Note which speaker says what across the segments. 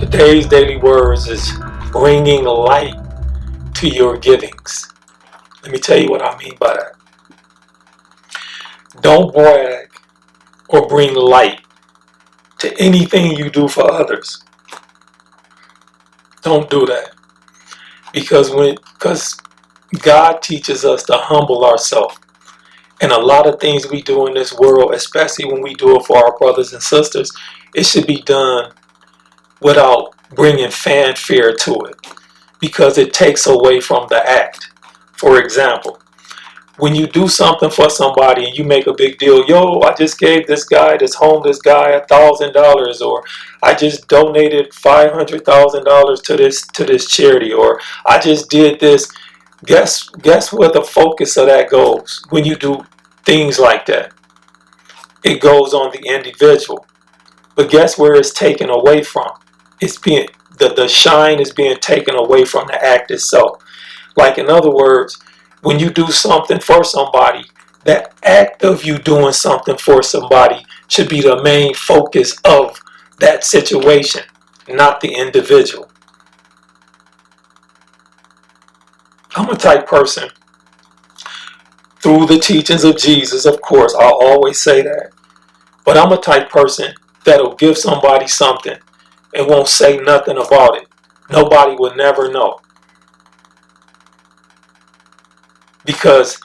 Speaker 1: Today's daily words is bringing light to your givings. Let me tell you what I mean by that. Don't brag or bring light to anything you do for others. Don't do that. Because God teaches us to humble ourselves. And a lot of things we do in this world, especially when we do it for our brothers and sisters, it should be done without bringing fanfare to it, because it takes away from the act. For example, when you do something for somebody and you make a big deal, yo, I just gave this homeless guy $1,000, or I just donated $500,000 to this charity, or I just did this. Guess where the focus of that goes when you do things like that? It goes on the individual. But guess where it's taken away from? It's being the shine is being taken away from the act itself. Like, in other words, when you do something for somebody, that act of you doing something for somebody should be the main focus of that situation, not the individual. I'm a type person, through the teachings of Jesus, of course, I'll always say that, but I'm a type person that'll give somebody something and won't say nothing about it. Nobody will never know. Because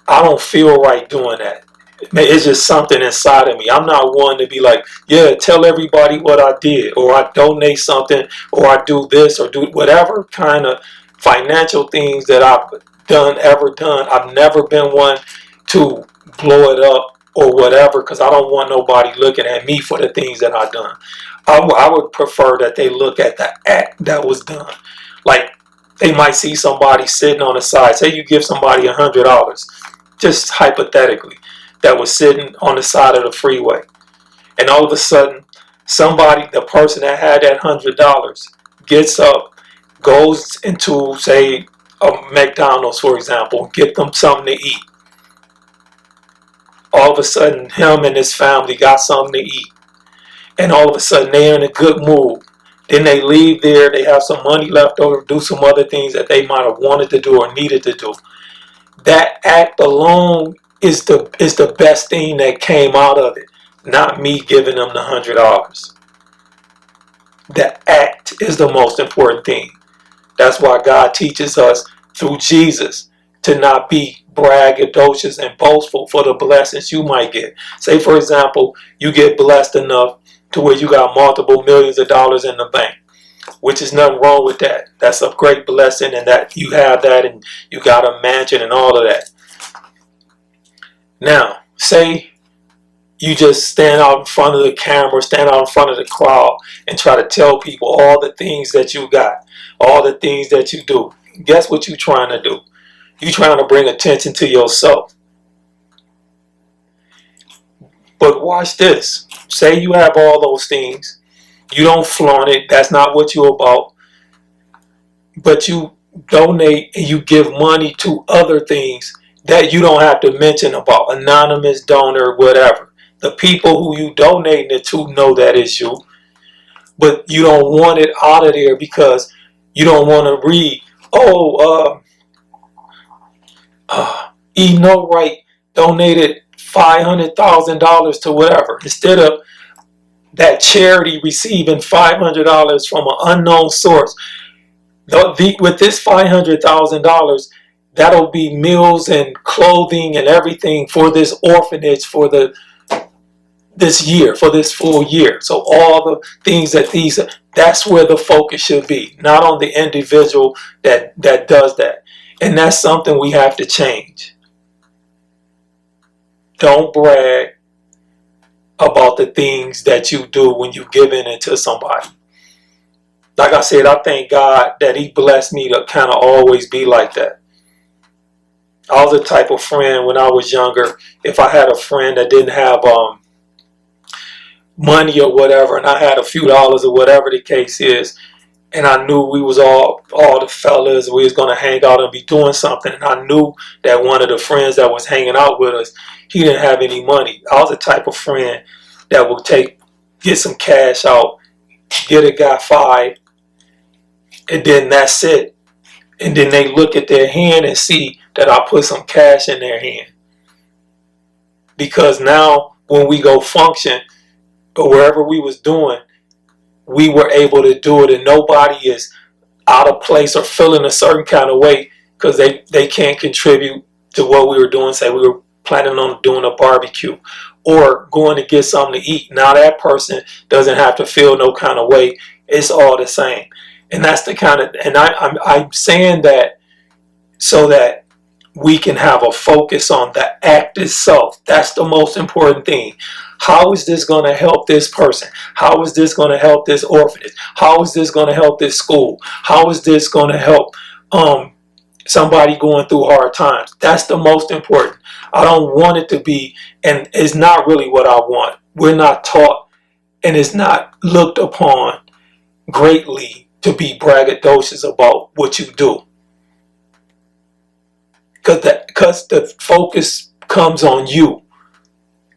Speaker 1: I don't feel right doing that. It's just something inside of me. I'm not one to be like, yeah, tell everybody what I did, or I donate something, or I do this, or do whatever kind of financial things that I've ever done. I've never been one to blow it up or whatever, because I don't want nobody looking at me for the things that I've done. I would prefer that they look at the act that was done. Like, they might see somebody sitting on the side. Say you give somebody $100, just hypothetically, that was sitting on the side of the freeway. And all of a sudden, the person that had that $100 gets up, goes into, say, a McDonald's, for example, get them something to eat. All of a sudden, him and his family got something to eat. And all of a sudden, they're in a good mood. Then they leave there, they have some money left over to do some other things that they might have wanted to do or needed to do. That act alone is the best thing that came out of it, not me giving them the $100. The act is the most important thing. That's why God teaches us through Jesus to not be braggadocious and boastful for the blessings you might get. Say, for example, you get blessed enough to where you got multiple millions of dollars in the bank, which is nothing wrong with that. That's a great blessing, and that you have that, and you got a mansion and all of that. Now, say you just stand out in front of the camera, stand out in front of the crowd, and try to tell people all the things that you got, all the things that you do. Guess what you're trying to do? You're trying to bring attention to yourself. But watch this. Say you have all those things. You don't flaunt it. That's not what you're about. But you donate and you give money to other things that you don't have to mention about. Anonymous donor, whatever. The people who you donating it to know that it's you. But you don't want it out of there because you don't want to read, KnowRight donated $500,000 to whatever. Instead of that charity receiving $500 from an unknown source, with this $500,000, that'll be meals and clothing and everything for this orphanage for this full year. So all the things that's where the focus should be, not on the individual that does that. And that's something we have to change. Don't brag about the things that you do when you give in to somebody. Like I said, I thank God that He blessed me to kind of always be like that. I was the type of friend when I was younger, if I had a friend that didn't have money or whatever, and I had a few dollars or whatever the case is, and I knew we was all the fellas, we was going to hang out and be doing something, and I knew that one of the friends that was hanging out with us, he didn't have any money. I was the type of friend that would get some cash out, get a guy 5, and then that's it. And then they look at their hand and see that I put some cash in their hand. Because now when we go function or wherever we was doing, we were able to do it, and nobody is out of place or feeling a certain kind of way because they can't contribute to what we were doing. Say we were planning on doing a barbecue or going to get something to eat. Now that person doesn't have to feel no kind of way. It's all the same. And that's the kind of, and I'm saying that so that we can have a focus on the act itself. That's the most important thing. How is this going to help this person? How is this going to help this orphanage? How is this going to help this school? How is this going to help somebody going through hard times? That's the most important. I don't want it to be, and it's not really what I want. We're not taught, and it's not looked upon greatly to be braggadocious about what you do. Because the focus comes on you,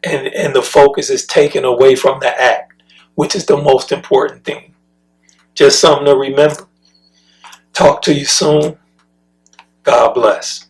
Speaker 1: and the focus is taken away from the act, which is the most important thing. Just something to remember. Talk to you soon. God bless.